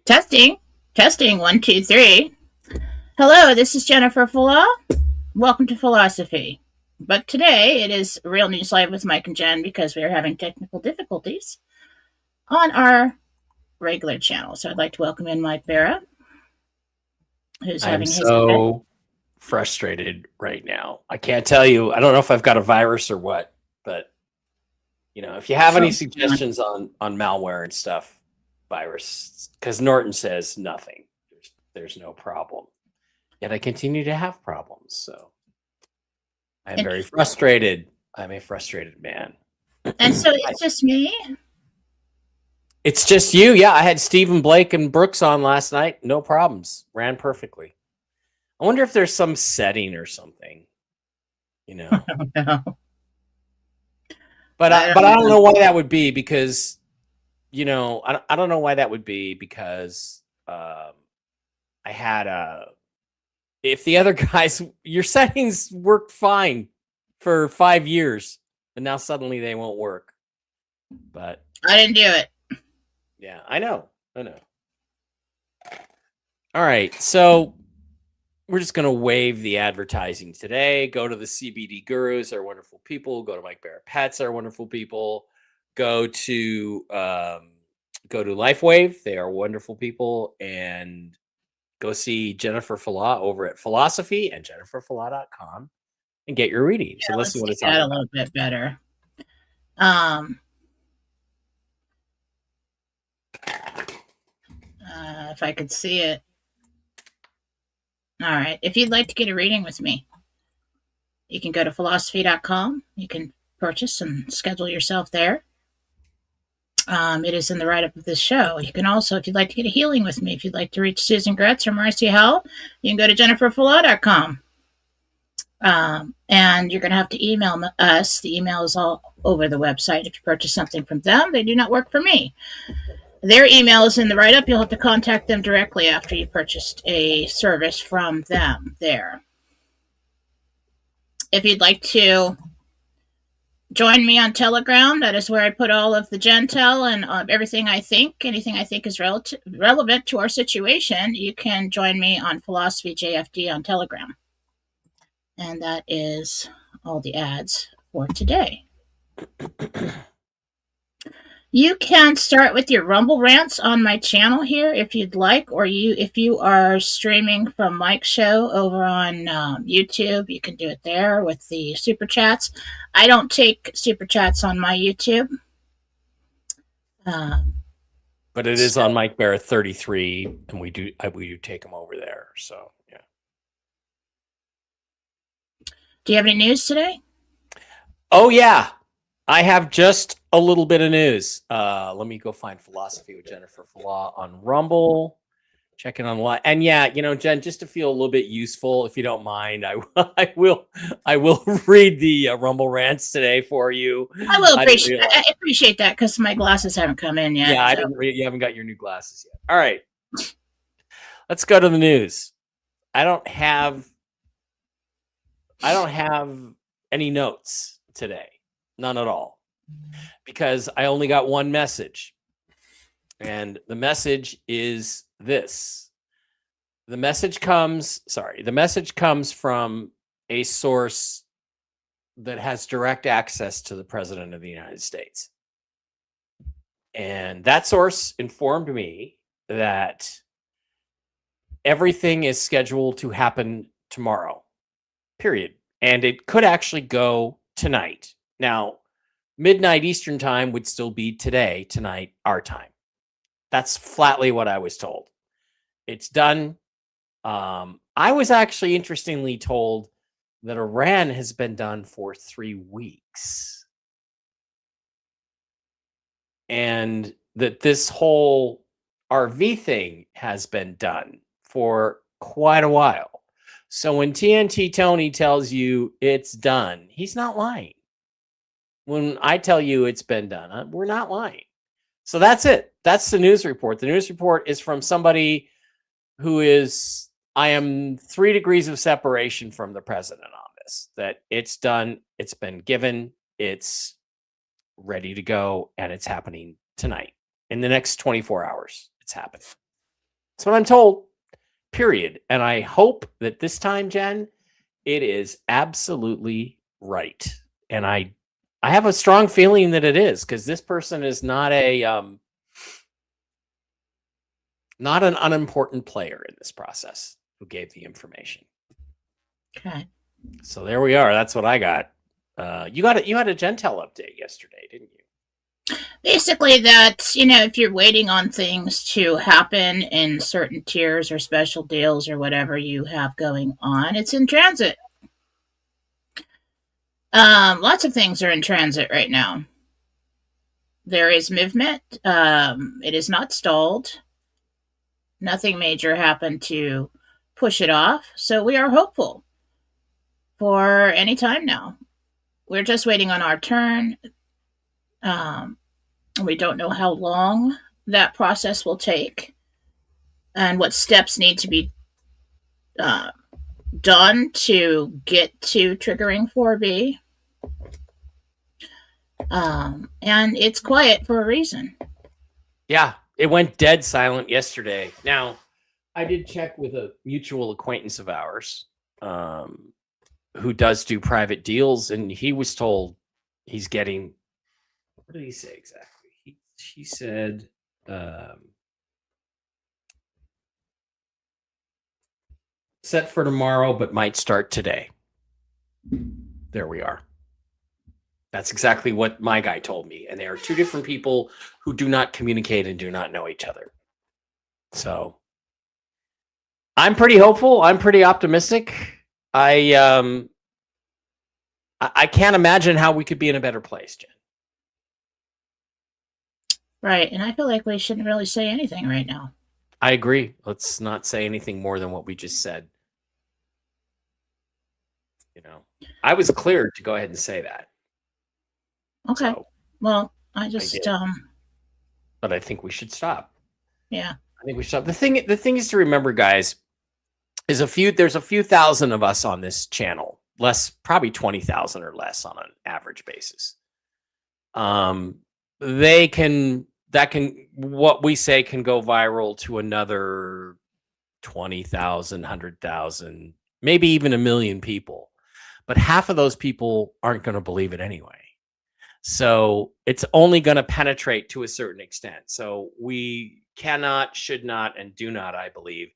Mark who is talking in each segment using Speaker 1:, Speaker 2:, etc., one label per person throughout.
Speaker 1: Testing. Testing. 1, 2, 3. Hello, this is Jennifer Fulla. Welcome to Philosophy. But today it is Real News Live with Mike and Jen because we are having technical difficulties on our regular channel. So I'd like to welcome in Mike Barra, who's
Speaker 2: I'm
Speaker 1: having his
Speaker 2: so frustrated right now. I can't tell you. I don't know if I've got a virus or what, but if you have any suggestions on malware and stuff, virus, because Norton says nothing. There's no problem. Yet I continue to have problems. So I'm very frustrated. I'm a frustrated man.
Speaker 1: And so it's just me?
Speaker 2: It's just you. Yeah, I had Stephen Blake and Brooks on last night. No problems. Ran perfectly. I wonder if there's some setting or something,
Speaker 1: No.
Speaker 2: But I don't know why that would be because, I don't know why that would be because I had if the other guys, your settings worked fine for 5 years and now suddenly they won't work. But
Speaker 1: I didn't do it.
Speaker 2: Yeah, I know. All right. So we're just going to waive the advertising today. Go to the CBD Gurus, they're wonderful people. Go to Mike Barrett Pets, they're wonderful people. Go to LifeWave, they are wonderful people, and go see Jennifer Fulla over at Philosophy and jenniferfulla.com and get your readings.
Speaker 1: Yeah,
Speaker 2: let's see what it's
Speaker 1: a little bit better. If I could see it. All right. If you'd like to get a reading with me, you can go to philosophy.com. You can purchase and schedule yourself there. It is in the write-up of this show. You can also, if you'd like to get a healing with me, if you'd like to reach Susan Gretz or Marcy Howell, you can go to jenniferfulla.com. And you're going to have to email us. The email is all over the website. If you purchase something from them, they do not work for me. Their email is in the write-up. You'll have to contact them directly after you purchased a service from them there. If you'd like to join me on Telegram, that is where I put all of the Gentel and everything I think, anything I think is relevant to our situation. You can join me on Philosophy JFD on Telegram. And that is all the ads for today. You can start with your Rumble rants on my channel here if you'd like, or if you are streaming from Mike's show over on YouTube, you can do it there with the super chats. I don't take super chats on my YouTube.
Speaker 2: But it is on Mike Barrett 33, and we do take them over there. So yeah.
Speaker 1: Do you have any news today?
Speaker 2: Oh yeah. I have just a little bit of news. Let me go find Philosophy with Jennifer Fulla on Rumble. Checking on what, and yeah, Jen, just to feel a little bit useful, if you don't mind, I will read the Rumble rants today for you.
Speaker 1: I appreciate that because my glasses haven't come in yet.
Speaker 2: Yeah, you haven't got your new glasses yet. All right, let's go to the news. I don't have any notes today. None at all, because I only got one message, and the message is this. The message comes from a source that has direct access to the President of the United States. And that source informed me that everything is scheduled to happen tomorrow, period. And it could actually go tonight. Now, midnight Eastern time would still be tonight, our time. That's flatly what I was told. It's done. I was actually interestingly told that Iran has been done for 3 weeks. And that this whole RV thing has been done for quite a while. So when TNT Tony tells you it's done, he's not lying. When I tell you it's been done, we're not lying. So that's it. That's the news report. The news report is from somebody who is, I am 3 degrees of separation from the president on this, that it's done, it's been given, it's ready to go, and it's happening tonight. In the next 24 hours, it's happening. That's what I'm told. Period. And I hope that this time, Jen, it is absolutely right. And I have a strong feeling that it is, because this person is not an unimportant player in this process who gave the information.
Speaker 1: Okay.
Speaker 2: So there we are. That's what I got. You had a Gentel update yesterday, didn't you?
Speaker 1: Basically, that, if you're waiting on things to happen in certain tiers or special deals or whatever you have going on, it's in transit. Lots of things are in transit right now. There is movement. It is not stalled. Nothing major happened to push it off. So we are hopeful for any time now. We're just waiting on our turn. We don't know how long that process will take and what steps need to be done to get to triggering 4B. And it's quiet for a reason.
Speaker 2: Yeah, it went dead silent yesterday. Now, I did check with a mutual acquaintance of ours who does do private deals, and he was told he's getting, what did he say exactly? He said set for tomorrow, but might start today. There we are. That's exactly what my guy told me. And they are two different people who do not communicate and do not know each other. So I'm pretty hopeful. I'm pretty optimistic. I can't imagine how we could be in a better place, Jen.
Speaker 1: Right. And I feel like we shouldn't really say anything right now.
Speaker 2: I agree. Let's not say anything more than what we just said. I was cleared to go ahead and say that.
Speaker 1: Okay.
Speaker 2: So,
Speaker 1: well, I just
Speaker 2: but I think we should stop.
Speaker 1: Yeah.
Speaker 2: I think we should stop. The thing is to remember, guys, is there's a few thousand of us on this channel. Less, probably 20,000 or less on an average basis. What we say can go viral to another 20,000, 100,000, maybe even 1 million people. But half of those people aren't going to believe it anyway. So it's only going to penetrate to a certain extent. So we cannot, should not, and do not, I believe,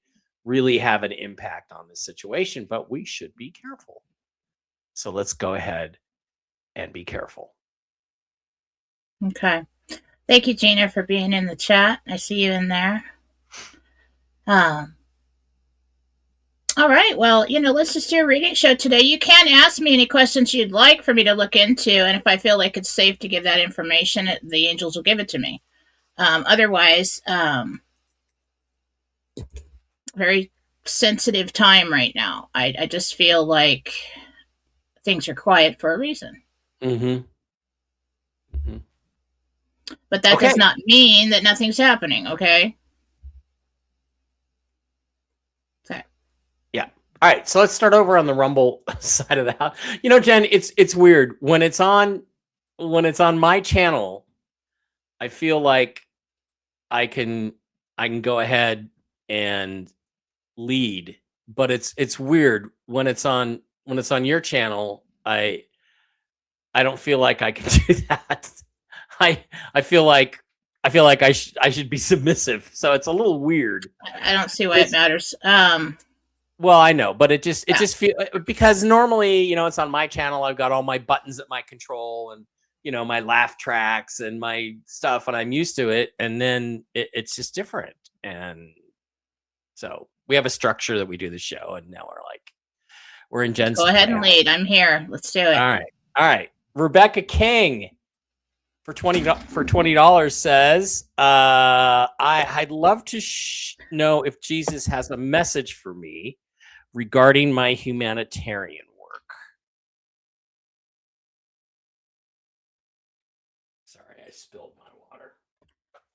Speaker 2: really have an impact on this situation, but we should be careful. So let's go ahead and be careful.
Speaker 1: Okay. Thank you, Gina, for being in the chat. I see you in there. All right. Well, let's just do a reading show today. You can ask me any questions you'd like for me to look into. And if I feel like it's safe to give that information, the angels will give it to me. Otherwise, very sensitive time right now. I just feel like things are quiet for a reason.
Speaker 2: Mm-hmm.
Speaker 1: Mm-hmm. But that does not mean that nothing's happening, okay? Okay.
Speaker 2: Yeah. All right. So let's start over on the Rumble side of the house. Jen, it's weird. When it's on my channel, I feel like I can go ahead and lead, but it's weird when it's on your channel. I don't feel like I can do that. I feel like I should be submissive. So it's a little weird.
Speaker 1: I don't see why it matters.
Speaker 2: Well, I know, but it just feels, because normally, it's on my channel. I've got all my buttons at my control and, my laugh tracks and my stuff, and I'm used to it. And then it's just different. And so we have a structure that we do the show, and now we're in Jen's.
Speaker 1: Go ahead and lead. I'm here. Let's do it.
Speaker 2: All right. Rebecca King for $20 says, I'd love to know if Jesus has a message for me regarding my humanitarian work. Sorry, I spilled my water.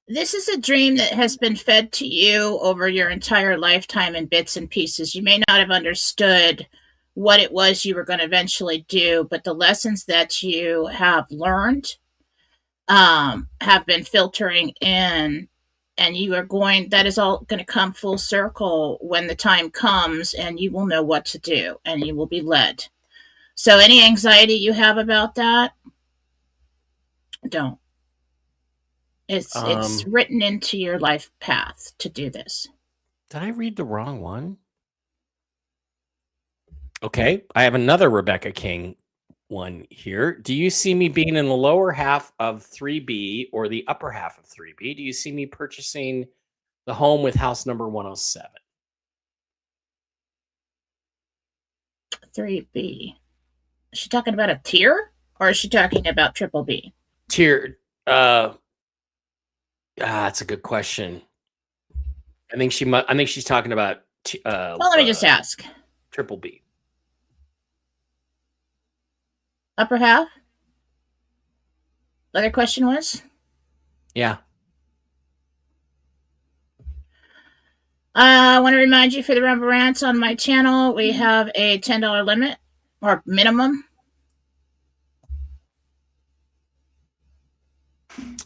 Speaker 1: This is a dream that has been fed to you over your entire lifetime in bits and pieces. You may not have understood what it was you were going to eventually do, but the lessons that you have learned have been filtering in and that is all going to come full circle when the time comes, and you will know what to do and you will be led. So any anxiety you have about that, don't. It's written into your life path to do this.
Speaker 2: Did I read the wrong one? Okay, I have another Rebecca King one here. Do you see me being in the lower half of 3B or the upper half of 3B? Do you see me purchasing the home with house number 107?
Speaker 1: 3B. Is she talking about a tier, or is she talking about triple B?
Speaker 2: Tier. That's a good question. I think she's talking about.
Speaker 1: Well, let me just ask.
Speaker 2: Triple B.
Speaker 1: Upper half? Other question was?
Speaker 2: Yeah.
Speaker 1: I want to remind you, for the Rumble Rants on my channel, we have a $10 limit, or minimum.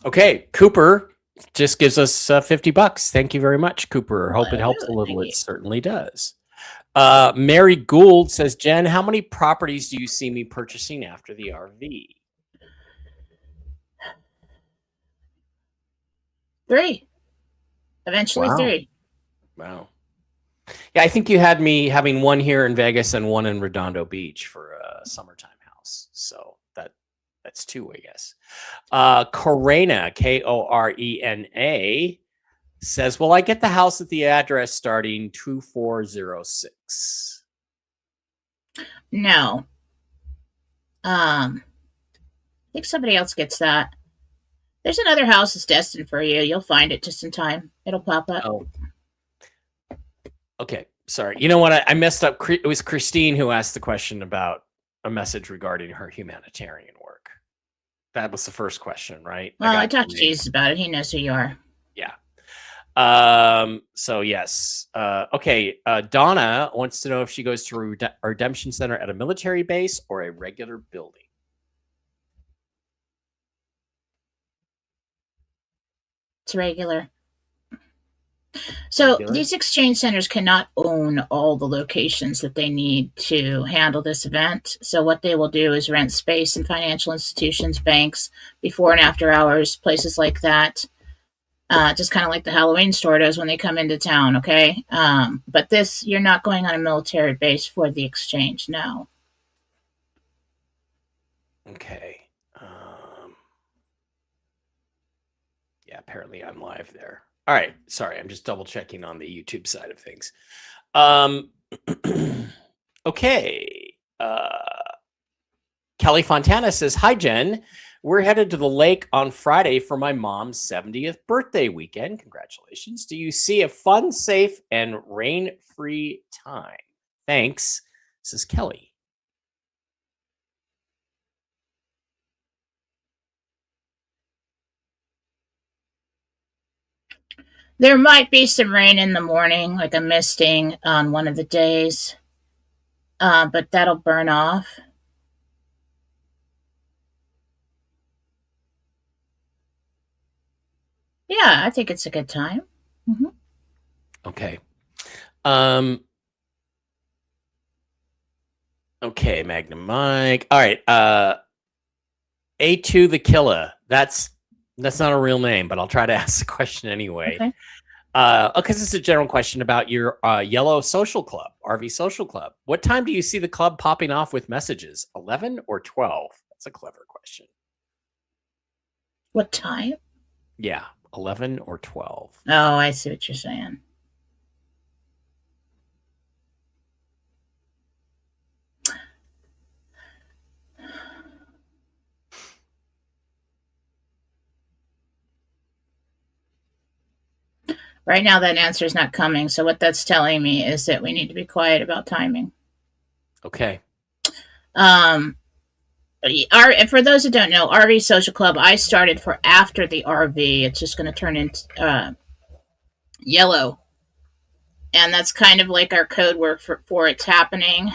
Speaker 2: Okay, Cooper just gives us $50. Thank you very much, Cooper. Hope it helps a little. It certainly does. Mary Gould says, Jen, how many properties do you see me purchasing after the RV?
Speaker 1: 3. Eventually 3.
Speaker 2: Wow. Yeah, I think you had me having one here in Vegas and one in Redondo Beach for a summertime house. So that's 2, I guess. Corena, Korena, says, will I get the house at the address starting 2406?
Speaker 1: No. I think somebody else gets that. There's another house that's destined for you. You'll find it just in time. It'll pop up.
Speaker 2: Oh. Okay. Sorry. You know what? I messed up. It was Christine who asked the question about a message regarding her humanitarian work. That was the first question, right?
Speaker 1: Well, I talked to Jesus about it. He knows who you are.
Speaker 2: Yeah. So yes. Okay. Donna wants to know if she goes to a redemption center at a military base or a regular building.
Speaker 1: It's regular. So these exchange centers cannot own all the locations that they need to handle this event. So what they will do is rent space in financial institutions, banks, before and after hours, places like that. Just kind of like the Halloween store does when they come into town, okay? But this, you're not going on a military base for the exchange, no.
Speaker 2: Okay. Yeah, apparently I'm live there. All right. Sorry, I'm just double checking on the YouTube side of things. Okay. Kelly Fontana says, hi, Jen. We're headed to the lake on Friday for my mom's 70th birthday weekend. Congratulations. Do you see a fun, safe, and rain-free time? Thanks. This is Kelly.
Speaker 1: There might be some rain in the morning, like a misting on one of the days, but that'll burn off. Yeah, I think it's a good time. Mm-hmm.
Speaker 2: Okay. Okay, Magnum Mike. All right. A2 the Killer. That's not a real name, but I'll try to ask the question anyway.
Speaker 1: Okay.
Speaker 2: Because it's a general question about your yellow social club, RV social club. What time do you see the club popping off with messages? 11 or 12? That's a clever question.
Speaker 1: What time?
Speaker 2: Yeah, 11 or 12.
Speaker 1: Oh, I see what you're saying. Right now, that answer is not coming. So what that's telling me is that we need to be quiet about timing.
Speaker 2: Okay.
Speaker 1: For those who don't know, RV Social Club, I started for after the RV. It's just going to turn into yellow. And that's kind of like our code word for it's happening.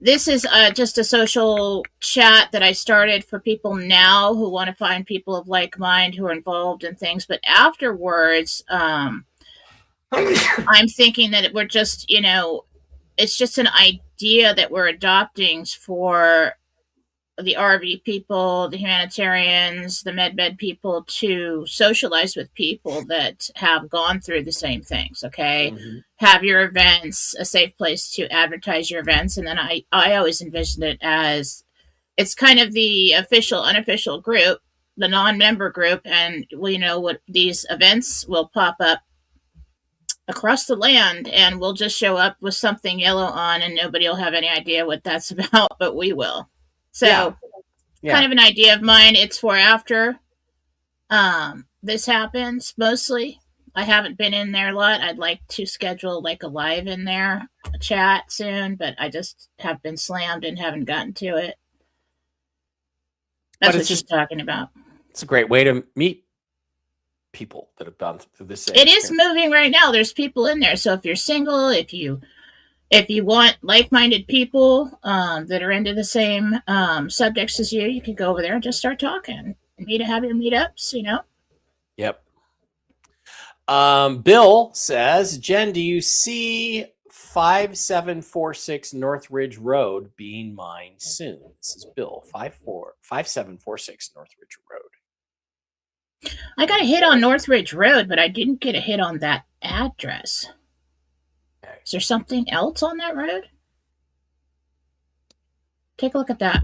Speaker 1: This is just a social chat that I started for people now who want to find people of like mind who are involved in things. But afterwards, I'm thinking that we're just, it's just an idea that we're adopting for the RV people, the humanitarians, the med people to socialize with people that have gone through the same things. Okay.
Speaker 2: Mhm.
Speaker 1: Have your events, a safe place to advertise your events. And then I always envisioned it as it's kind of the official, unofficial group, the non member group. And we know what these events will pop up across the land and we'll just show up with something yellow on and nobody will have any idea what that's about, but we will.
Speaker 2: Yeah.
Speaker 1: So kind
Speaker 2: Yeah.
Speaker 1: of an idea of mine. It's for after this happens mostly. I haven't been in there a lot. I'd like to schedule like a live in there a chat soon, but I just have been slammed and haven't gotten to it.
Speaker 2: But
Speaker 1: That's
Speaker 2: it's
Speaker 1: what she's
Speaker 2: just,
Speaker 1: talking about.
Speaker 2: it's a great way to meet people that have gone through the same
Speaker 1: It is
Speaker 2: experience.
Speaker 1: moving right now. There's people in there. So if you're single, if you want like-minded people that are into the same subjects as you can go over there and just start talking. Have your meetups.
Speaker 2: Yep. Bill says, Jen, do you see 5746 North Ridge Road being mine soon? This is Bill, 5746 North Ridge Road.
Speaker 1: I got a hit on Northridge Road, but I didn't get a hit on that address.
Speaker 2: Okay.
Speaker 1: Is there something else on that road? Take a look at that.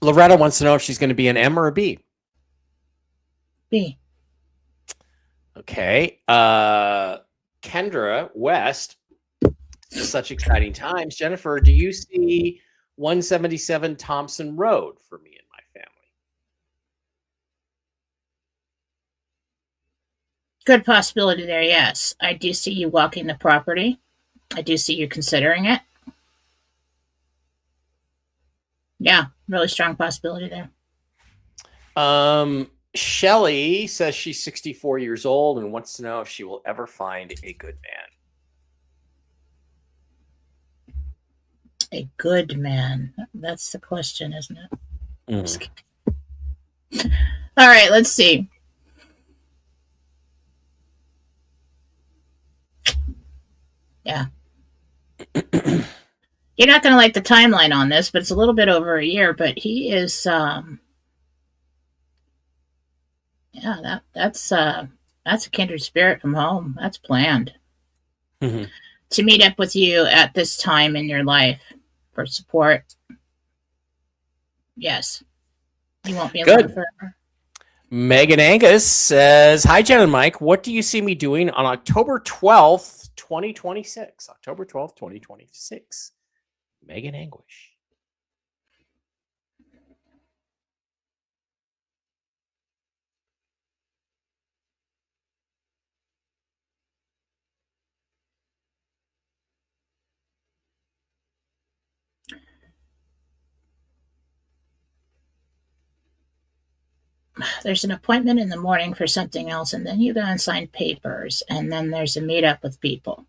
Speaker 2: Loretta wants to know if she's going to be an M or a B.
Speaker 1: B.
Speaker 2: Okay. Kendra West, such exciting times. Jennifer, do you see 177 Thompson Road for me and my family?
Speaker 1: Good possibility there, yes. I do see you walking the property. I do see you considering it. Yeah, really strong possibility there.
Speaker 2: Shelly says she's 64 years old and wants to know if she will ever find a good man.
Speaker 1: A good man. That's the question, isn't it? All right, let's see. Yeah. You're not going to like the timeline on this, but it's a little bit over a year. But he is, that's a kindred spirit from home. That's planned to meet up with you at this time in your life for support. Yes, you won't be alone forever.
Speaker 2: Megan Angus says, hi, Jen and Mike. What do you see me doing on October 12th, 2026? October 12th, 2026. Megan Anguish.
Speaker 1: There's an appointment in the morning for something else, and then you go and sign papers, and then there's a meetup with people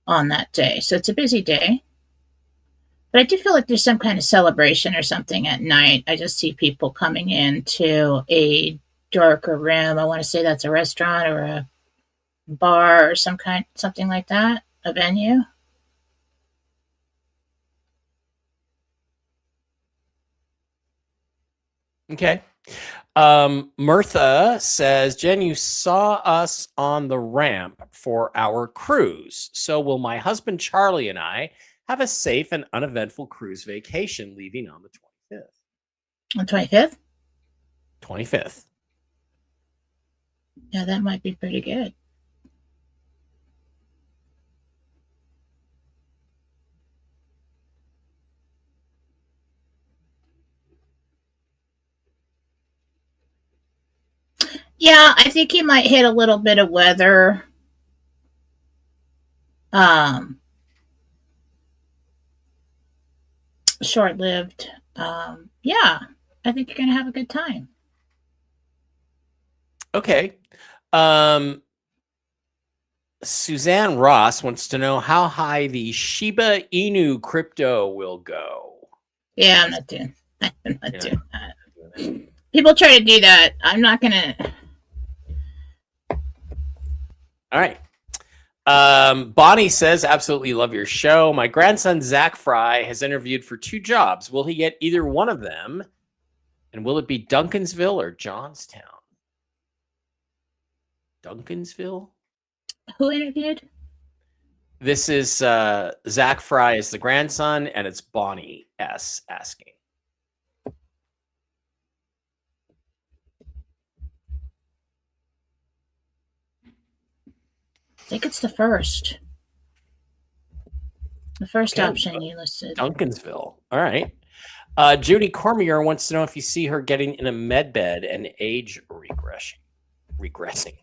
Speaker 1: on that day. So it's a busy day. But I do feel like there's some kind of celebration or something at night. I just see people coming into a darker room. I want to say that's a restaurant or a bar or something like that, a venue.
Speaker 2: Okay. Mirtha says, Jen, you saw us on the ramp for our cruise. So will my husband Charlie and I have a safe and uneventful cruise vacation leaving on the 25th?
Speaker 1: On 25th?
Speaker 2: 25th.
Speaker 1: Yeah, that might be pretty good. Yeah, I think you might hit a little bit of weather. Short-lived. Yeah, I think you're going to have a good time.
Speaker 2: Okay. Suzanne Ross wants to know how high the Shiba Inu crypto will go.
Speaker 1: Yeah, I'm not doing that.
Speaker 2: Doing that.
Speaker 1: People try to do that. I'm not going to.
Speaker 2: All right. Bonnie says, absolutely love your show. My grandson, Zach Fry, has interviewed for 2 jobs. Will he get either one of them? And will it be Duncansville or Johnstown? Duncansville?
Speaker 1: Who interviewed?
Speaker 2: This is Zach Fry is the grandson, and it's Bonnie S. asking.
Speaker 1: I think it's the first. The first option you listed.
Speaker 2: Duncansville. All right. Judy Cormier wants to know if you see her getting in a med bed and age regressing.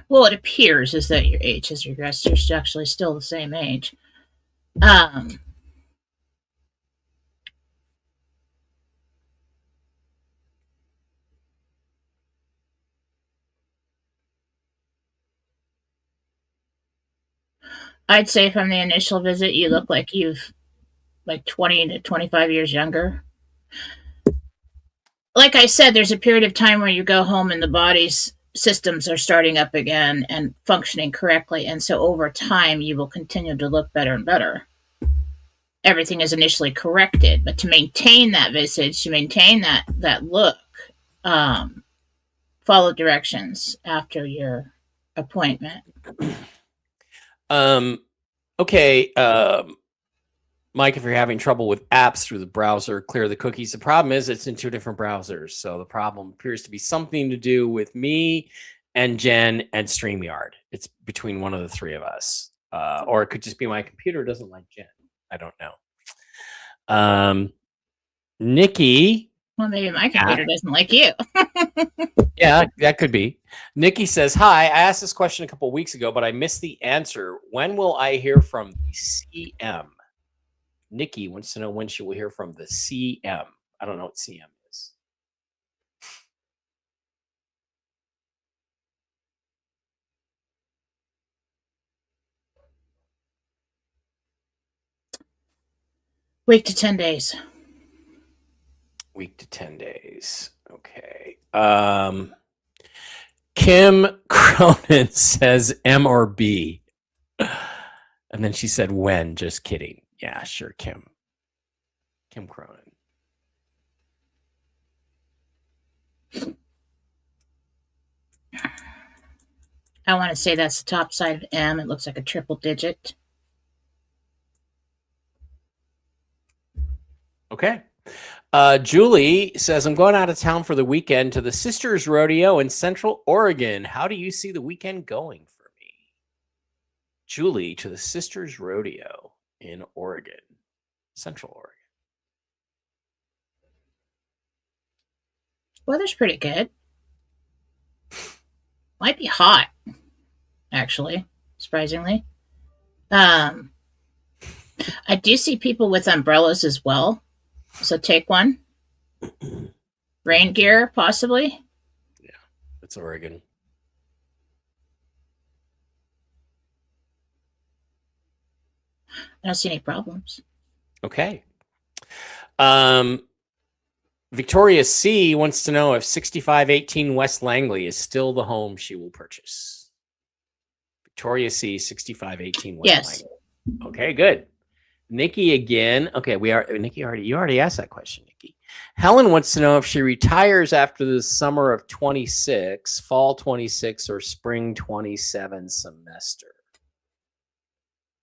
Speaker 1: Well, it appears as that your age has regressed. You're actually still the same age. I'd say from the initial visit, you look like you've like 20 to 25 years younger. Like I said, there's a period of time where you go home and the body's systems are starting up again and functioning correctly. And so over time, you will continue to look better and better. Everything is initially corrected, but to maintain that visage, to maintain that look, follow directions after your appointment.
Speaker 2: Okay. Mike, if you're having trouble with apps through the browser, clear the cookies. The problem is it's in 2 different browsers. So the problem appears to be something to do with me and Jen and StreamYard. It's between one of the 3 of us. Or it could just be my computer doesn't like Jen. I don't know. Nikki.
Speaker 1: Well, maybe my computer doesn't like you.
Speaker 2: Yeah, that could be. Nikki says, hi, I asked this question a couple of weeks ago, but I missed the answer. When will I hear from the CM? Nikki wants to know when she will hear from the CM. I don't know what CM is.
Speaker 1: Week to 10 days.
Speaker 2: Week to 10 days. Okay. Kim Cronin says M or B. And then she said when. Just kidding. Yeah, sure, Kim. Kim Cronin.
Speaker 1: I want to say that's the top side of M. It looks like a triple digit.
Speaker 2: Okay. Julie says, I'm going out of town for the weekend to the Sisters Rodeo in Central Oregon. How do you see the weekend going for me? Julie to the Sisters Rodeo in Oregon, Central Oregon.
Speaker 1: Weather's pretty good. Might be hot, actually, surprisingly. I do see people with umbrellas as well. So take one. Rain gear, possibly.
Speaker 2: Yeah, it's Oregon.
Speaker 1: I don't see any problems.
Speaker 2: Okay. Victoria C wants to know if 6518 West Langley is still the home she will purchase. Victoria C, 6518 West
Speaker 1: Yes.
Speaker 2: Langley. Okay, good. Nikki again. Okay, Nikki you already asked that question, Nikki. Helen wants to know if she retires after the summer of 26, fall 26, or spring 27 semester.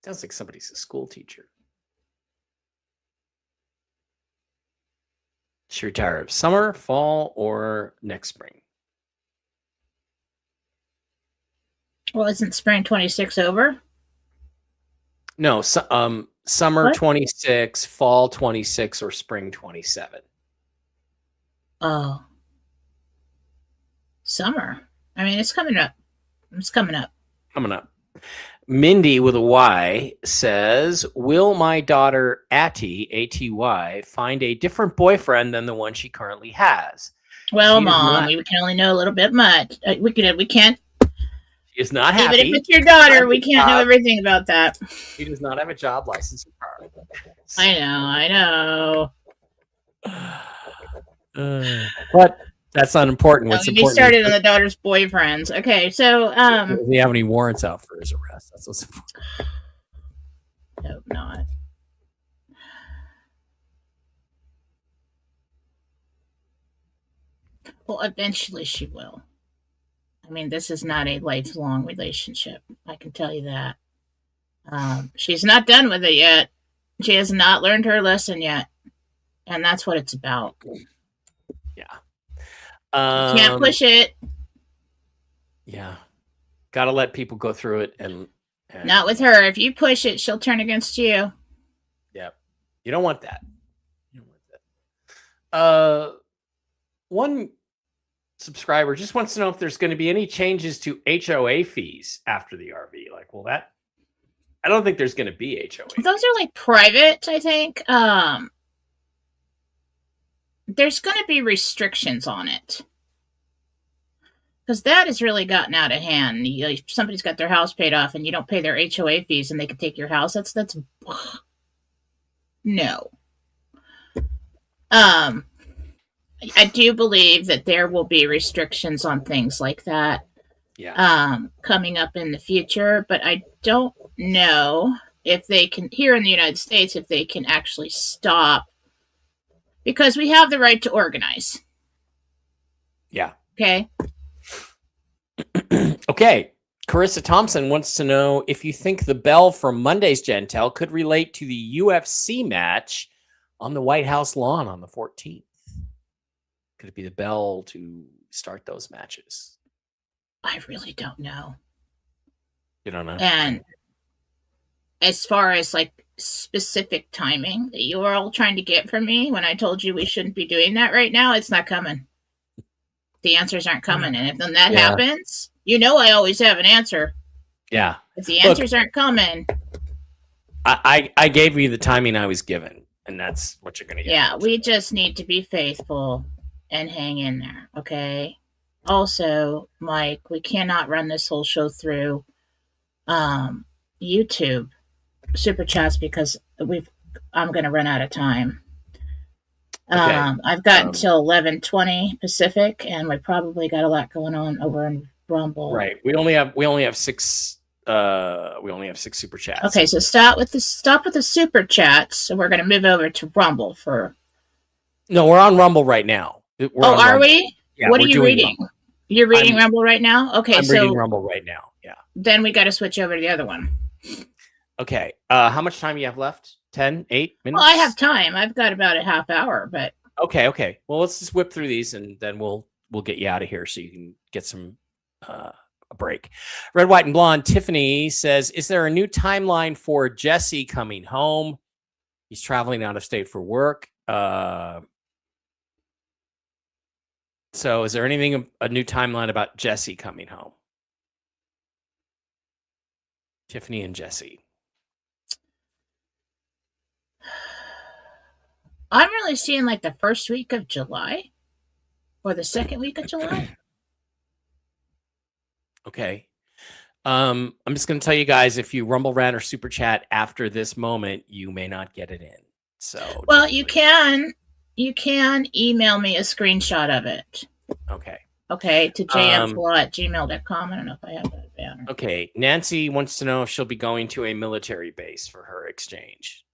Speaker 2: Sounds like somebody's a school teacher. She retire summer, fall, or next spring?
Speaker 1: Well, isn't spring 26 over?
Speaker 2: No, summer 26, fall 26, or spring 27.
Speaker 1: Oh. Summer. I mean, it's coming up. It's coming up.
Speaker 2: Coming up. Mindy with a Y says, will my daughter Atty, A-T-Y, find a different boyfriend than the one she currently has?
Speaker 1: Well, Mom, we can only know a little bit much. We can't.
Speaker 2: She is not
Speaker 1: Even if
Speaker 2: happy.
Speaker 1: it's your daughter, we can't know everything about that.
Speaker 2: She does not have a job license or car.
Speaker 1: I know.
Speaker 2: But that's not important. What's
Speaker 1: Don't get me
Speaker 2: important
Speaker 1: started
Speaker 2: is
Speaker 1: on the daughter's boyfriends. Okay, so
Speaker 2: does he have any warrants out for his arrest? That's what's important.
Speaker 1: hope not. Well, eventually she will. I mean, this is not a lifelong relationship. I can tell you that. She's not done with it yet. She has not learned her lesson yet, and that's what it's about.
Speaker 2: Yeah.
Speaker 1: You can't push it.
Speaker 2: Yeah. Got to let people go through it, and
Speaker 1: not with her. If you push it, she'll turn against you.
Speaker 2: Yeah. You don't want that. You don't want that. One subscriber just wants to know if there's going to be any changes to HOA fees after the RV. Like, well, that I don't think there's going to be HOA.
Speaker 1: Those are like private, I think. There's going to be restrictions on it because that has really gotten out of hand. If somebody's got their house paid off and you don't pay their HOA fees and they can take your house, that's no. I do believe that there will be restrictions on things like that.
Speaker 2: Yeah.
Speaker 1: Coming up in the future, but I don't know if they can, here in the United States, if they can actually stop, because we have the right to organize.
Speaker 2: Yeah.
Speaker 1: Okay.
Speaker 2: Okay. Carissa Thompson wants to know if you think the bell from Monday's Gentel could relate to the UFC match on the White House lawn on the 14th. Could it be the bell to start those matches?
Speaker 1: I really don't know.
Speaker 2: You don't know?
Speaker 1: And as far as like specific timing that you were all trying to get from me when I told you we shouldn't be doing that right now, it's not coming. The answers aren't coming. And if then that happens, you know I always have an answer.
Speaker 2: Yeah.
Speaker 1: If the answers aren't coming.
Speaker 2: I gave you the timing I was given, and that's what you're going to get.
Speaker 1: Yeah, we just need to be faithful and hang in there, okay? Also, Mike, we cannot run this whole show through YouTube super chats because I'm going to run out of time. Okay. I've got until 11:20 Pacific, and we probably got a lot going on over in Rumble.
Speaker 2: Right. We only have 6. We only have 6 super chats.
Speaker 1: Okay, so stop with the super chats. So we're going to move over to Rumble for.
Speaker 2: No, we're on Rumble right now.
Speaker 1: Are we?
Speaker 2: Yeah,
Speaker 1: what are you reading?
Speaker 2: Rumble.
Speaker 1: You're reading Rumble right now? Okay,
Speaker 2: I'm reading Rumble right now. Yeah.
Speaker 1: Then we got to switch over to the other one.
Speaker 2: Okay. How much time do you have left? 10, 8 minutes?
Speaker 1: Well, I have time. I've got about a half hour, but.
Speaker 2: Okay. Well, let's just whip through these, and then we'll get you out of here so you can get some a break. Red, White, and Blonde. Tiffany says, is there a new timeline for Jesse coming home? He's traveling out of state for work. So is there anything, a new timeline about Jesse coming home? Tiffany and Jesse.
Speaker 1: I'm really seeing like the first week of July or the second week of July.
Speaker 2: Okay. I'm just going to tell you guys, if you Rumble Rant or Super Chat after this moment, you may not get it in. So,
Speaker 1: well, you can email me a screenshot of it.
Speaker 2: Okay.
Speaker 1: Okay, to jmflaw@gmail.com. I don't know if I have that banner.
Speaker 2: Okay. Nancy wants to know if she'll be going to a military base for her exchange.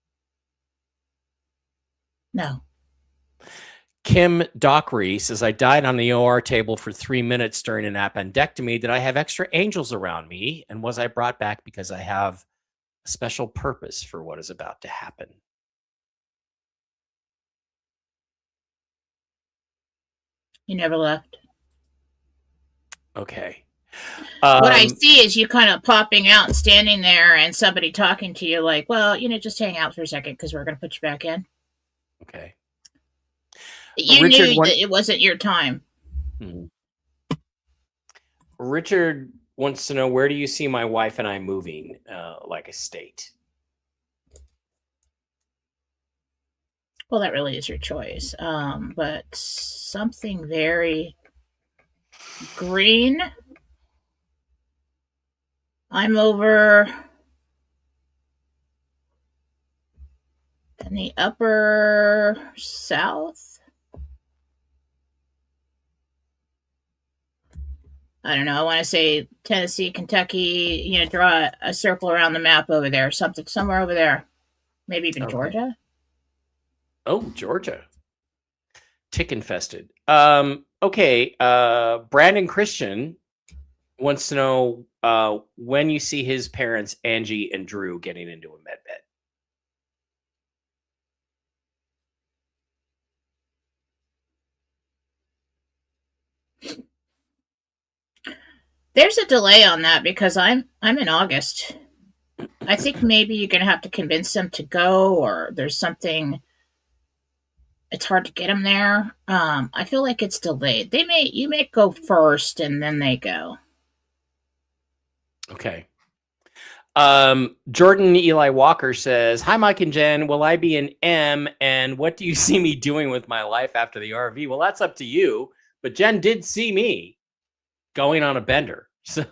Speaker 1: No.
Speaker 2: Kim Dockery says, I died on the OR table for 3 minutes during an appendectomy. Did I have extra angels around me? And was I brought back because I have a special purpose for what is about to happen?
Speaker 1: You never left.
Speaker 2: Okay.
Speaker 1: What I see is you kind of popping out and standing there and somebody talking to you like, well, just hang out for a second because we're going to put you back in.
Speaker 2: Okay.
Speaker 1: You knew that it wasn't your time.
Speaker 2: Richard wants to know, where do you see my wife and I moving, like a state?
Speaker 1: Well, that really is your choice. But something very green I'm over in the upper south. I don't know. I want to say Tennessee, Kentucky. Draw a circle around the map over there. Something somewhere over there. Maybe even
Speaker 2: Okay.
Speaker 1: Georgia.
Speaker 2: Oh, Georgia. Tick infested. Okay. Brandon Christian wants to know when you see his parents, Angie and Drew, getting into a med bed.
Speaker 1: There's a delay on that because I'm in August. I think maybe you're gonna have to convince them to go, or there's something. It's hard to get them there. I feel like it's delayed. You may go first and then they go.
Speaker 2: Okay. Jordan Eli Walker says, "Hi, Mike and Jen. Will I be an M? And what do you see me doing with my life after the RV?" Well, that's up to you. But Jen did see me going on a bender. So,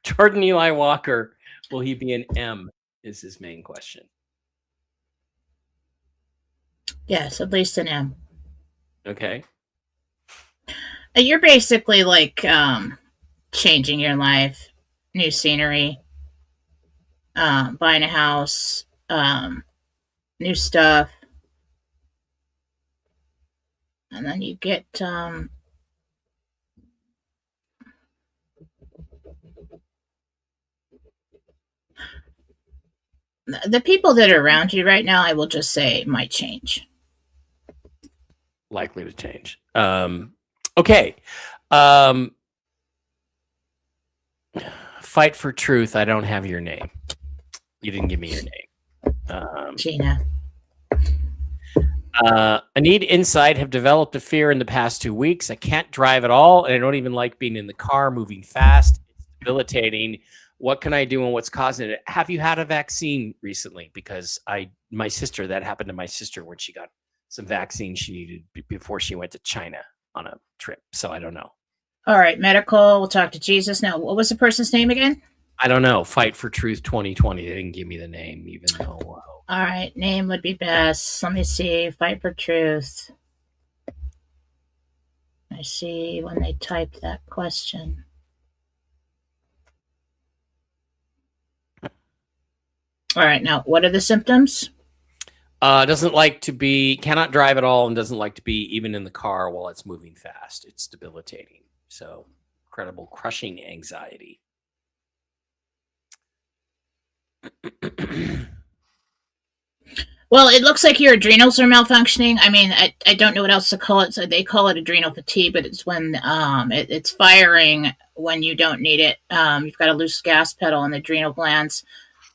Speaker 2: Jordan Eli Walker, will he be an M? Is his main question.
Speaker 1: Yes, at least an M.
Speaker 2: Okay.
Speaker 1: You're basically like changing your life, new scenery, buying a house, new stuff, and then you get the people that are around you right now. I will just say might change.
Speaker 2: Likely to change. Okay. Um, Fight for Truth. I don't have your name. You didn't give me your name.
Speaker 1: Gina.
Speaker 2: I need insight. Have developed a fear in the past 2 weeks. I can't drive at all, and I don't even like being in the car, moving fast. It's debilitating. What can I do, and what's causing it? Have you had a vaccine recently? Because my sister, that happened to my sister when she got some vaccine she needed before she went to China on a trip. So I don't know.
Speaker 1: All right, medical. We'll talk to Jesus. Now, what was the person's name again?
Speaker 2: I don't know. Fight for Truth 2020. They didn't give me the name, even though.
Speaker 1: All right, name would be best. Let me see. Fight for Truth. I see when they typed that question. All right, now what are the symptoms?
Speaker 2: Doesn't like to be, cannot drive at all, and doesn't like to be even in the car while it's moving fast. It's debilitating. So, incredible crushing anxiety.
Speaker 1: Well, it looks like your adrenals are malfunctioning. I mean, I don't know what else to call it. So they call it adrenal fatigue, but it's when it's firing when you don't need it. You've got a loose gas pedal in the adrenal glands.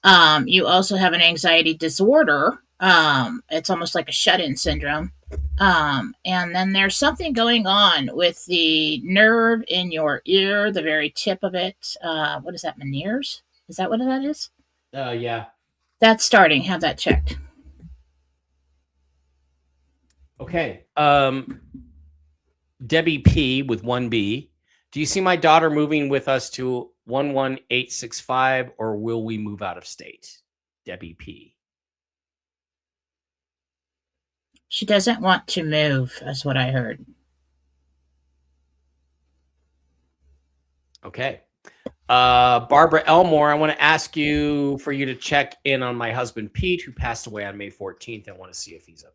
Speaker 1: You also have an anxiety disorder. It's almost like a shut-in syndrome. And then there's something going on with the nerve in your ear, the very tip of it. What is that, Meniere's? Is that what that is?
Speaker 2: Yeah.
Speaker 1: That's starting. Have that checked.
Speaker 2: Okay. Debbie P with 1B. Do you see my daughter moving with us to 11865, or will we move out of state? Debbie P.
Speaker 1: She doesn't want to move, that's what I heard.
Speaker 2: Okay. Barbara Elmore, I want to ask you for you to check in on my husband, Pete, who passed away on May 14th. I want to see if he's okay.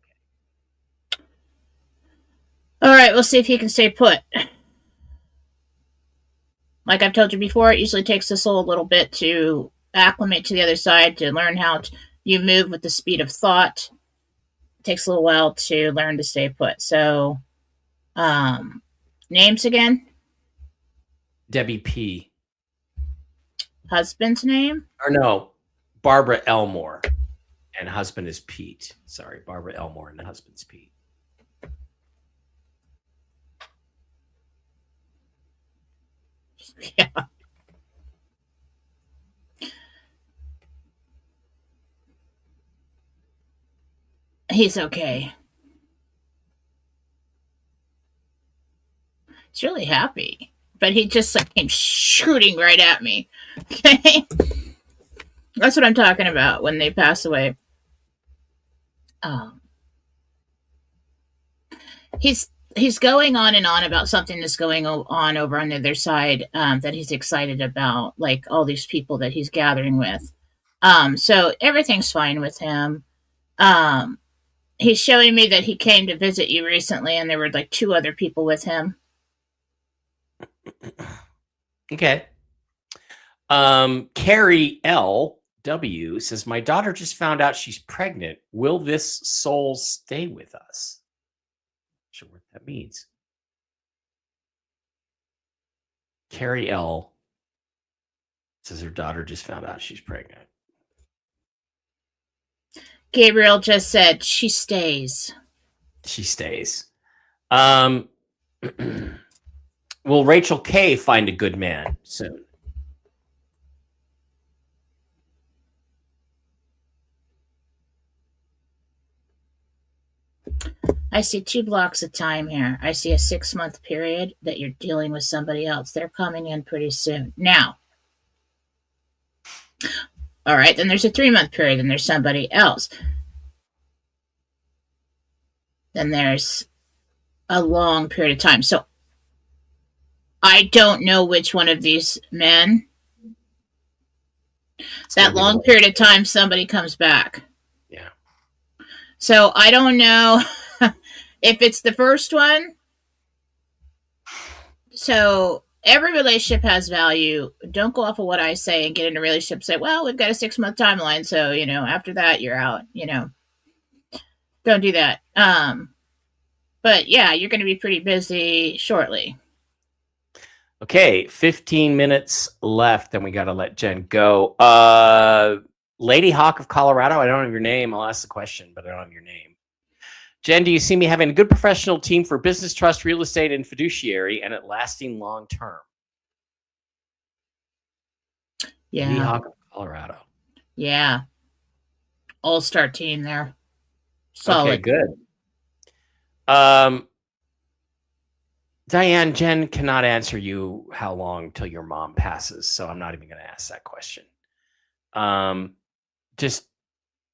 Speaker 1: All right, we'll see if he can stay put. Like I've told you before, it usually takes the soul a little bit to acclimate to the other side, to learn how you move with the speed of thought. It takes a little while to learn to stay put. So, names again?
Speaker 2: Debbie P.
Speaker 1: Husband's name?
Speaker 2: Or no, Barbara Elmore. And husband is Pete. Sorry, Barbara Elmore and the husband's Pete.
Speaker 1: Yeah. He's okay. He's really happy. but he just like came shooting right at me. Okay, that's what I'm talking about when they pass away. Um, he's going on and on about something that's going on over on the other side, that he's excited about, like all these people that he's gathering with. So everything's fine with him. Um, he's showing me that he came to visit you recently, and there were like two other people with him.
Speaker 2: Okay. Carrie L.W. says, my daughter just found out she's pregnant. Will this soul stay with us? Not sure what that means. Carrie L. says her daughter just found out she's pregnant.
Speaker 1: Gabriel just said she stays.
Speaker 2: She stays. Will Rachel K find a good man soon?
Speaker 1: I see 2 blocks of time here. I see a 6-month period that you're dealing with somebody else. They're coming in pretty soon. Now, all right, then there's a 3-month period, and there's somebody else. Then there's a long period of time. So I don't know which one of these men. That long period of time, somebody comes back.
Speaker 2: Yeah.
Speaker 1: So I don't know if it's the first one. So every relationship has value. Don't go off of what I say and get in a relationship and say, well, we've got a 6-month timeline. So, after that, you're out, don't do that. But yeah, you're going to be pretty busy shortly.
Speaker 2: Okay, 15 minutes left, then we got to let Jen go. Lady Hawk of Colorado, I don't have your name. I'll ask the question, but I don't have your name. Jen, do you see me having a good professional team for business, trust, real estate, and fiduciary, and it lasting long term?
Speaker 1: Yeah.
Speaker 2: Lady Hawk of Colorado.
Speaker 1: Yeah. All-star team there. Solid.
Speaker 2: Okay, good. Diane, Jen cannot answer you how long till your mom passes, so I'm not even going to ask that question. Just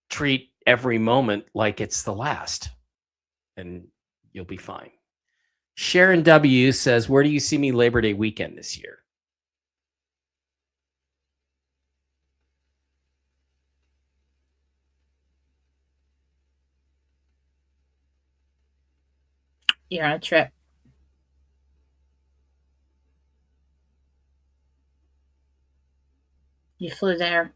Speaker 2: treat every moment like it's the last, and you'll be fine. Sharon W. says, where do you see me Labor Day weekend this year?
Speaker 1: You're on a trip. You flew there.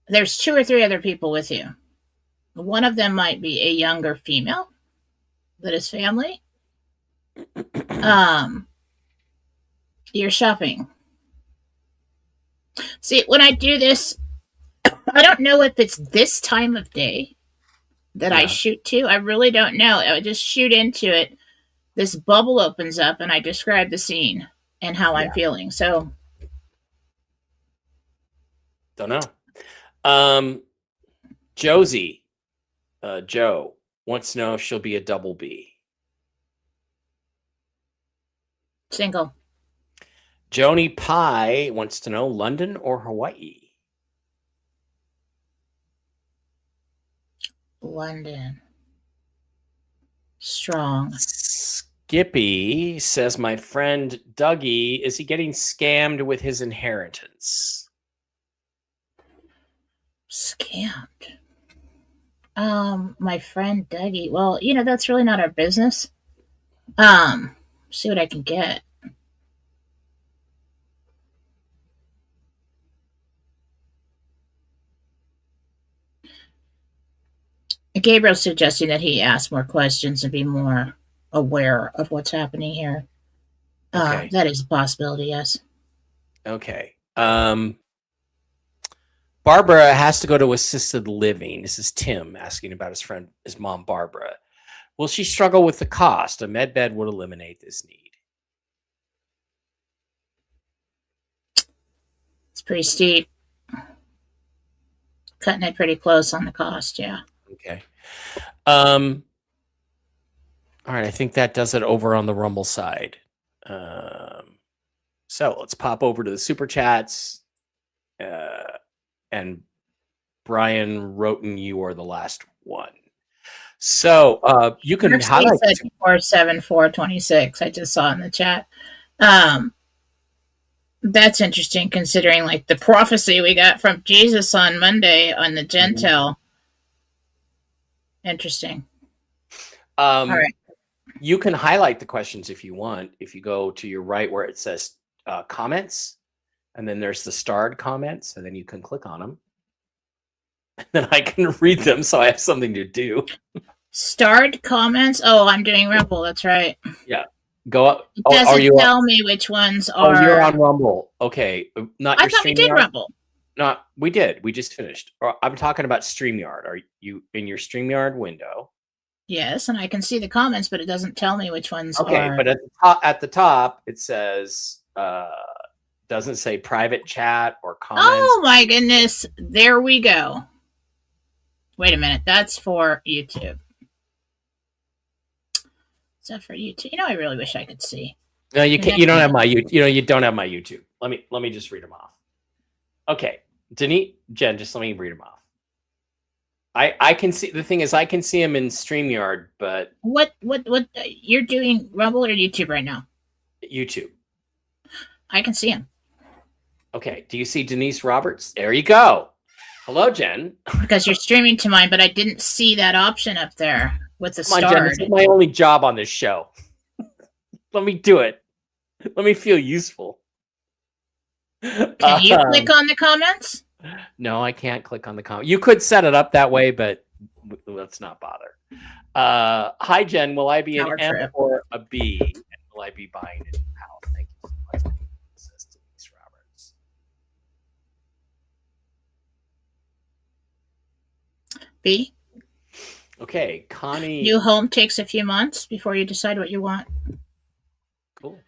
Speaker 1: There's 2 or 3 other people with you. One of them might be a younger female that is family. You're shopping. See, when I do this, I don't know if it's this time of day that I shoot to. I really don't know. I just shoot into it. This bubble opens up, and I describe the scene and how I'm feeling. So,
Speaker 2: don't know. Josie, Joe wants to know if she'll be a double B.
Speaker 1: Single.
Speaker 2: Joni Pie wants to know London or Hawaii.
Speaker 1: London. Strong.
Speaker 2: Skippy says, my friend Dougie, is he getting scammed with his inheritance?
Speaker 1: Scammed. My friend Dougie. Well, that's really not our business. See what I can get. Gabriel's suggesting that he ask more questions and be more aware of what's happening here. Okay. That is a possibility, yes.
Speaker 2: Okay. Barbara has to go to assisted living. This is Tim asking about his mom, Barbara. Will she struggle with the cost? A med bed would eliminate this need.
Speaker 1: It's pretty steep. Cutting it pretty close on the cost, yeah.
Speaker 2: Okay. All right, I think that does it over on the Rumble side. So let's pop over to the super chats. And Brian Roten, you are the last one. So you can highlight.
Speaker 1: Said 47426. I just saw in the chat. That's interesting considering like the prophecy we got from Jesus on Monday on the Gentile. Interesting. All right.
Speaker 2: You can highlight the questions if you want. If you go to your right where it says comments, and then there's the starred comments, and then you can click on them. And then I can read them, so I have something to do.
Speaker 1: Starred comments? Oh, I'm doing Rumble. That's right.
Speaker 2: Yeah. Go up.
Speaker 1: It doesn't tell me which ones are.
Speaker 2: Oh, you're on Rumble. Okay. Not your StreamYard? I thought we did
Speaker 1: Rumble.
Speaker 2: No, we did. We just finished. I'm talking about StreamYard. Are you in your StreamYard window?
Speaker 1: Yes, and I can see the comments, but it doesn't tell me which ones are.
Speaker 2: Okay, but at the top, it says, doesn't say private chat or comments.
Speaker 1: Oh, my goodness. There we go. Wait a minute. That's for YouTube. Is that for YouTube? I really wish I could see.
Speaker 2: No, you can't. You don't have my YouTube. You don't have my YouTube. Let me just read them off. Okay, Denise, Jen, just let me read them off. I can see. The thing is, I can see them in StreamYard, but
Speaker 1: what you're doing Rumble or YouTube right now?
Speaker 2: YouTube.
Speaker 1: I can see him.
Speaker 2: Okay. Do you see Denise Roberts? There you go. Hello, Jen.
Speaker 1: Because you're streaming to mine, but I didn't see that option up there with the star.
Speaker 2: Jen, this is my only job on this show. Let me do it. Let me feel useful.
Speaker 1: Can you click on the comments?
Speaker 2: No, I can't click on the comment. You could set it up that way, but let's not bother. Hi, Jen. Will I be an M or a B? And will I be buying a new house? Thank you so much. Says Denise Roberts.
Speaker 1: B.
Speaker 2: Okay, Connie.
Speaker 1: New home takes a few months before you decide what you want.
Speaker 2: Cool.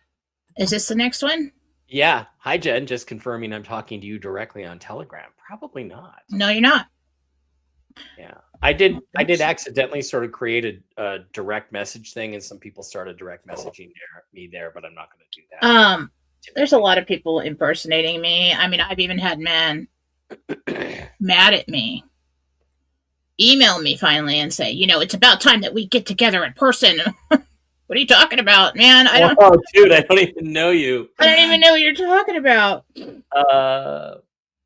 Speaker 1: Is this the next one?
Speaker 2: Yeah. Hi, Jen. Just confirming I'm talking to you directly on Telegram. Probably not.
Speaker 1: No, you're not.
Speaker 2: Yeah. I did accidentally sort of create a direct message thing, and some people started direct messaging me there, but I'm not going to do that.
Speaker 1: There's a lot of people impersonating me. I mean, I've even had men mad at me email me finally and say, it's about time that we get together in person. What are you talking about, man?
Speaker 2: Oh, dude, I don't even know you.
Speaker 1: I don't even know what you're talking about.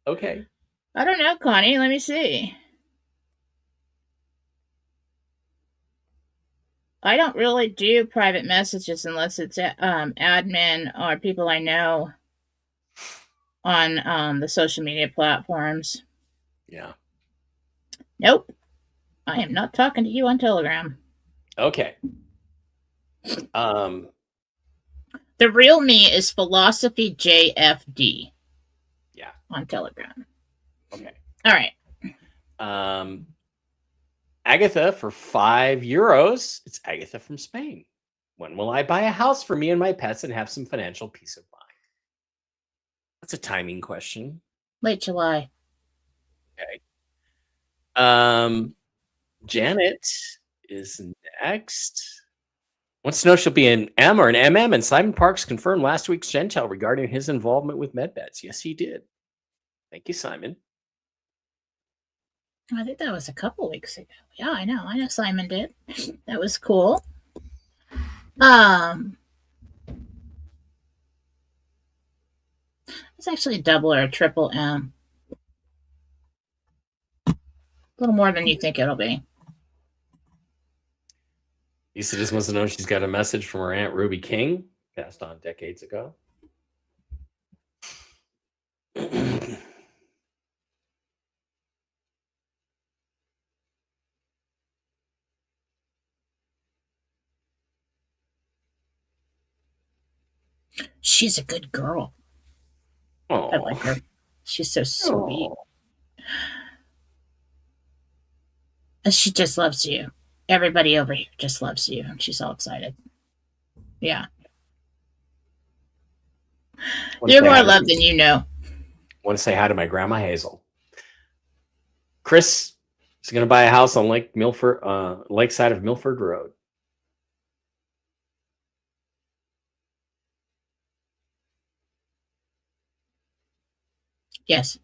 Speaker 2: Okay.
Speaker 1: I don't know, Connie. Let me see. I don't really do private messages unless it's admin or people I know on the social media platforms.
Speaker 2: Yeah.
Speaker 1: Nope. I am not talking to you on Telegram.
Speaker 2: Okay.
Speaker 1: The real me is Philosophy JFD.
Speaker 2: Yeah.
Speaker 1: On Telegram.
Speaker 2: Okay.
Speaker 1: All right.
Speaker 2: Agatha for €5. It's Agatha from Spain. When will I buy a house for me and my pets and have some financial peace of mind? That's a timing question.
Speaker 1: Late July.
Speaker 2: Okay. Janet is next. Wants to know if she'll be an M or an MM, and Simon Parks confirmed last week's Gentile regarding his involvement with MedBets. Yes, he did. Thank you, Simon.
Speaker 1: I think that was a couple weeks ago. Yeah, I know Simon did. That was cool. It's actually a double or a triple M. A little more than you think it'll be.
Speaker 2: Lisa just wants to know she's got a message from her Aunt Ruby King, passed on decades ago.
Speaker 1: She's a good girl.
Speaker 2: Oh,
Speaker 1: I like her. She's so sweet. And she just loves you. Everybody over here just loves you. And she's all excited. Yeah. You're more loved than you know.
Speaker 2: Want to say hi to my grandma Hazel. Chris is going to buy a house on Lakeside of Milford Road.
Speaker 1: Yes.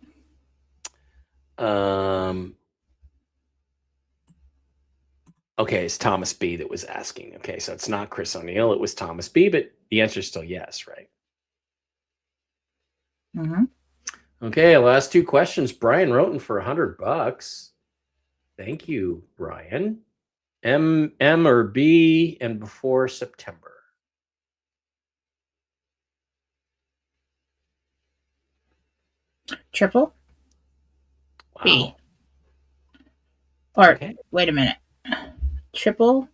Speaker 2: Okay, it's Thomas B that was asking. Okay, so it's not Chris O'Neill. It was Thomas B, but the answer is still yes, right?
Speaker 1: Mm-hmm.
Speaker 2: Okay, last two questions. Brian Roten for $100. Thank you, Brian. M or B and before September?
Speaker 1: Triple
Speaker 2: Wow.
Speaker 1: B. Or
Speaker 2: okay.
Speaker 1: Wait a minute. Triple.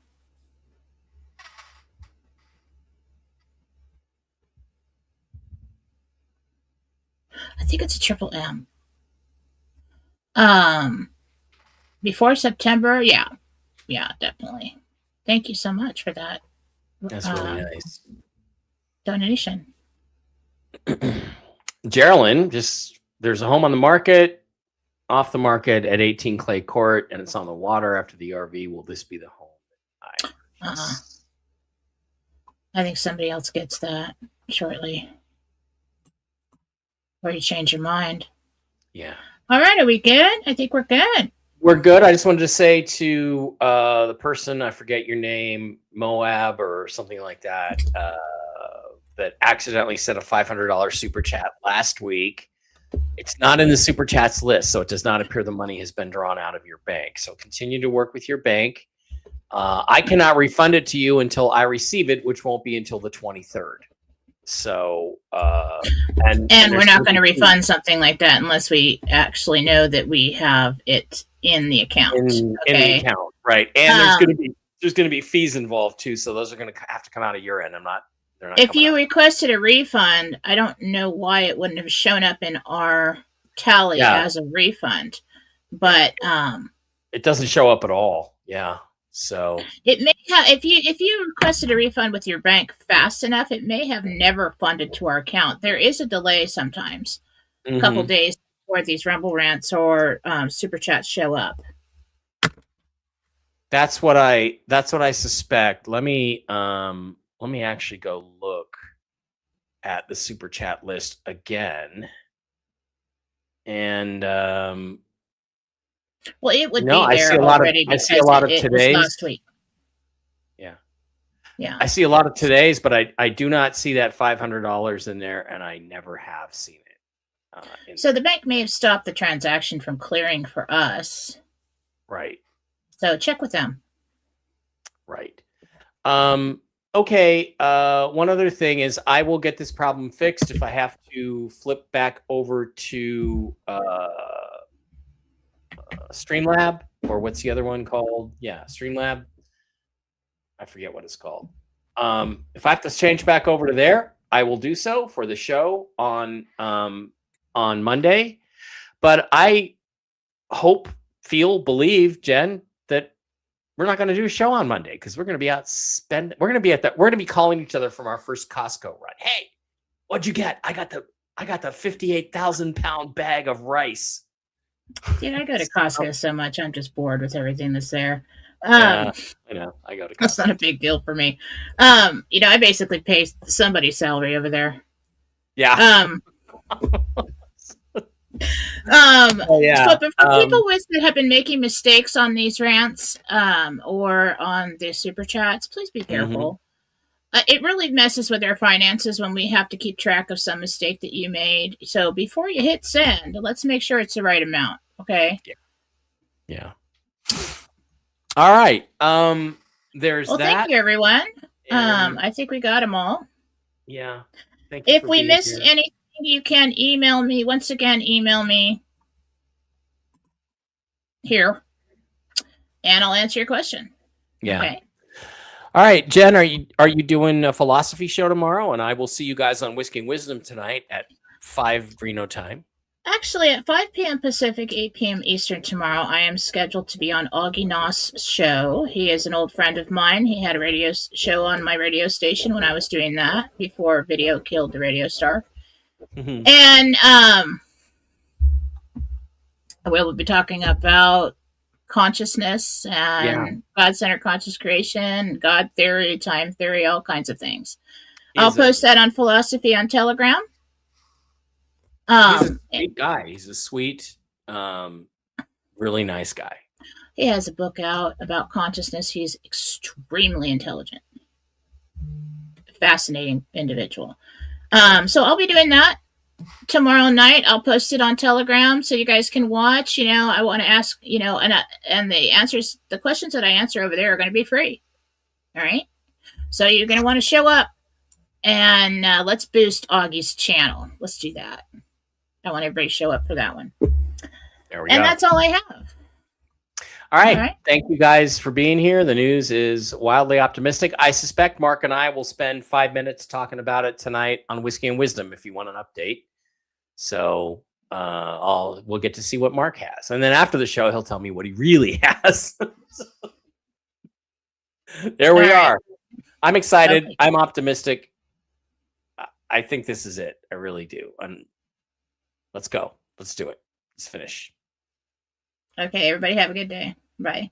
Speaker 1: I think it's a triple M. Before September, yeah, definitely. Thank you so much for that.
Speaker 2: That's really nice.
Speaker 1: Donation.
Speaker 2: Geraldine, there's a home on the market, off the market at 18 Clay Court, and it's on the water after the RV. Will this be the home?
Speaker 1: I think somebody else gets that shortly. Or you change your mind.
Speaker 2: Yeah.
Speaker 1: All right, are we good? I think we're good.
Speaker 2: We're good. I just wanted to say to the person, I forget your name, Moab or something like that, that accidentally sent a $500 super chat last week. It's not in the super chats list, so it does not appear the money has been drawn out of your bank. So continue to work with your bank. I cannot refund it to you until I receive it, which won't be until the 23rd. So, and
Speaker 1: we're not going to refund something like that unless we actually know that we have it in the account.
Speaker 2: In the account, right? And there's going to be fees involved too, so those are going to have to come out of your end. They're not.
Speaker 1: If you requested a refund, I don't know why it wouldn't have shown up in our tally as a refund, but
Speaker 2: it doesn't show up at all. Yeah. So
Speaker 1: it may have, if you requested a refund with your bank fast enough, it may have never funded to our account. There is a delay sometimes, a couple days before these Rumble Rants or super chats show up.
Speaker 2: That's what I suspect. Let me actually go look at the super chat list again. And
Speaker 1: well, it would be there already.
Speaker 2: I see a lot of today's
Speaker 1: last week.
Speaker 2: Yeah.
Speaker 1: Yeah.
Speaker 2: I see a lot of today's, but I do not see that $500 in there, and I never have seen it.
Speaker 1: So the bank may have stopped the transaction from clearing for us.
Speaker 2: Right.
Speaker 1: So check with them.
Speaker 2: Right. Okay. One other thing is I will get this problem fixed if I have to flip back over to Streamlab, or what's the other one called? Yeah, Streamlab. I forget what it's called. If I have to change back over to there, I will do so for the show on Monday. But I hope, believe, Jen, that we're not going to do a show on Monday because we're going to be out we're going to be calling each other from our first Costco run. Hey, what'd you get? I got the 58,000 pound bag of rice.
Speaker 1: Dude, I go to Costco so much. I'm just bored with everything that's there.
Speaker 2: Yeah, I know. I go to Costco.
Speaker 1: That's not a big deal for me. I basically pay somebody's salary over there.
Speaker 2: Yeah.
Speaker 1: So for people that have been making mistakes on these rants or on the super chats, please be careful. It really messes with our finances when we have to keep track of some mistake that you made. So before you hit send, let's make sure it's the right amount. Okay.
Speaker 2: Yeah. All right. There's that.
Speaker 1: Thank you, everyone. I think we got them all.
Speaker 2: Yeah. Thank you.
Speaker 1: If we missed anything, you can email me. Once again, email me here, and I'll answer your question.
Speaker 2: Yeah.
Speaker 1: Okay.
Speaker 2: All right, Jen, are you doing a philosophy show tomorrow? And I will see you guys on Whisking Wisdom tonight at 5 Reno time.
Speaker 1: Actually, at 5 p.m. Pacific, 8 p.m. Eastern tomorrow, I am scheduled to be on Augie Noss' show. He is an old friend of mine. He had a radio show on my radio station when I was doing that before video killed the radio star. And we'll be talking about consciousness and God-centered conscious creation, God theory, time theory, all kinds of things. I'll post that on Philosophy on Telegram.
Speaker 2: He's a
Speaker 1: Um,
Speaker 2: sweet guy. He's a sweet, really nice guy.
Speaker 1: he has a book out about consciousness. He's extremely intelligent, fascinating individual. So I'll be doing that tomorrow night. I'll post it on Telegram so you guys can watch. I want to ask, and the answers, the questions that I answer over there are going to be free. All right. So you're going to want to show up, and let's boost Augie's channel. Let's do that. I want everybody to show up for that one.
Speaker 2: There we
Speaker 1: And
Speaker 2: go.
Speaker 1: that's all I have.
Speaker 2: All right.
Speaker 1: All right.
Speaker 2: Thank you guys for being here. The news is wildly optimistic. I suspect Mark and I will spend 5 minutes talking about it tonight on Whiskey and Wisdom if you want an update. So we'll get to see what Mark has. And then after the show, he'll tell me what he really has. There we are. I'm excited. Okay. I'm optimistic. I think this is it. I really do. And let's go. Let's do it. Let's finish.
Speaker 1: Okay, everybody have a good day. Bye.